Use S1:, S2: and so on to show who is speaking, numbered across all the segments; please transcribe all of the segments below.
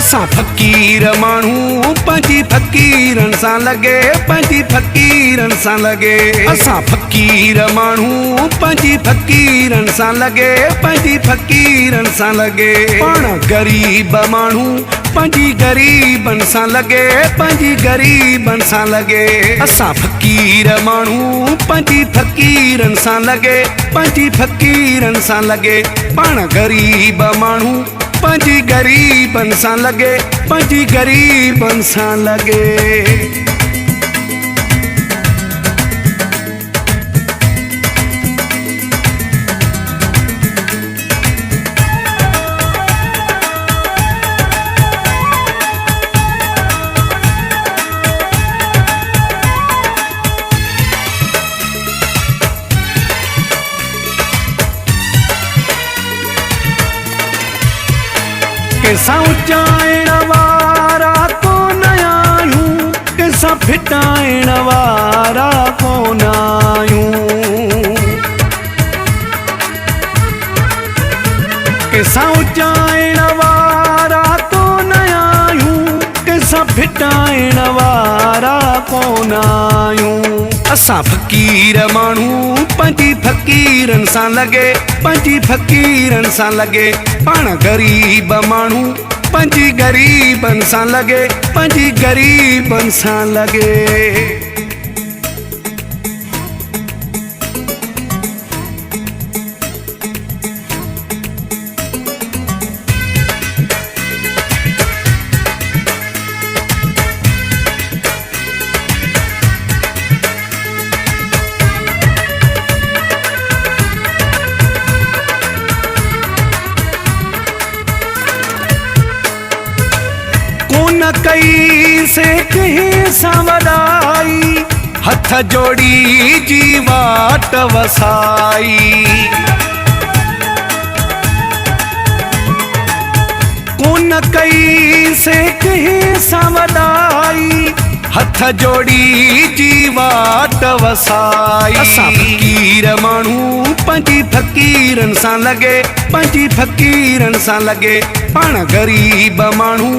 S1: असां फ़क़ीर माण्हू पंहिंजी फ़क़ीरनि सां लॻे, पंहिंजी फ़क़ीरनि सां लॻे। असां फ़क़ीर माण्हू पंहिंजी फ़क़ीरनि सां लॻे, पंहिंजी फ़क़ीरनि सां लॻे। पाण ग़रीब माण्हू पंहिंजी ग़रीबनि सां लॻे, पंहिंजी ग़रीबनि सां लॻे। असां फ़क़ीर माण्हू पंहिंजी फ़क़ीरनि सां लॻे, पंहिंजी फ़क़ीरनि सां लॻे। पाण ग़रीब माण्हू पंहिंजी ग़रीबनि सां लॻे, पंहिंजी ग़रीबनि सां लॻे। कंहिंसां उचाइण वारा कोन आहियूं, कंहिंसां फिटाइण वारा कोन आहियूं। कंहिंसां उचाइण वारा कोन आहियूं, कंहिंसां फिटाइण वारा कोन आहियूं। असां फ़क़ीर माण्हू पंहिंजी फ़क़ीरनि सां लॻे, पंहिंजी फ़क़ीरनि सां लॻे। पाण ग़रीब माण्हू पंहिंजी ग़रीबनि सां लॻे, पंहिंजी ग़रीबनि सां लॻे। न कई से कंहिं सां वॾाई, हथ जोड़ी जी वाट वसाई। कोन कई से कंहिं सां वॾाई, हथ जोड़ी जी वाट वसाई। असां फ़क़ीर माण्हू पंहिंजी फ़क़ीरनि सां लॻे, पंहिंजी फ़क़ीरनि सां लॻे। पाण ग़रीब माण्हू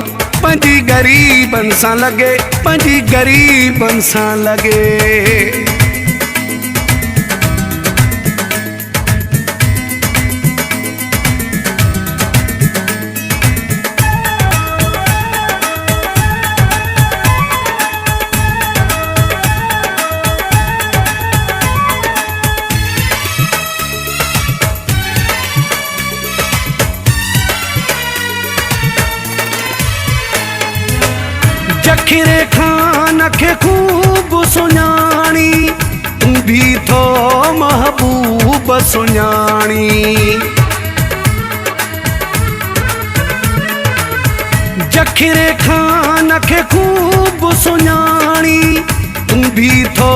S1: पंहिंजी ग़रीबनि सां लॻे, पंहिंजी ग़रीबनि सां लॻे। ज़ख़ीरे ख़ान खे ख़ूब सुञाणी, तूं बि थो महबूब सुञाणी। ज़ख़ीरे ख़ान खे ख़ूब सुञाणी, तूं बि थो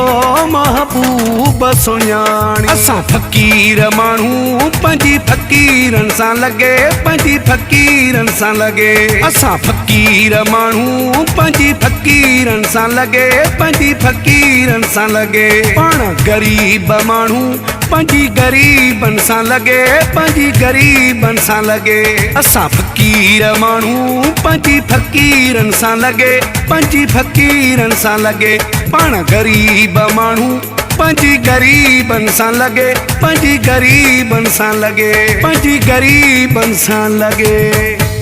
S1: महबूब सुञाणी। असां फ़क़ीर माण्हू पंहिंजी फ़क़ीरनि सां लॻे, पंहिंजी फ़क़ीरनि सां लॻे। असां फ़क़ीर माण्हू पंहिंजी फ़क़ीरनि सां लॻे, पंहिंजी फ़क़ीरनि सां लॻे। पाण ग़रीब माण्हू पंहिंजी ग़रीबनि सां लॻे, पंहिंजी ग़रीबनि सां लॻे। असां फ़क़ीर माण्हू पंहिंजी फ़क़ीरनि सां लॻे, पंहिंजी फ़क़ीरनि सां लॻे। पाण ग़रीब माण्हू पंहिंजी ग़रीबनि सां लॻे, पंहिंजी ग़रीबनि सां लॻे, पंहिंजी ग़रीबनि सां लॻे।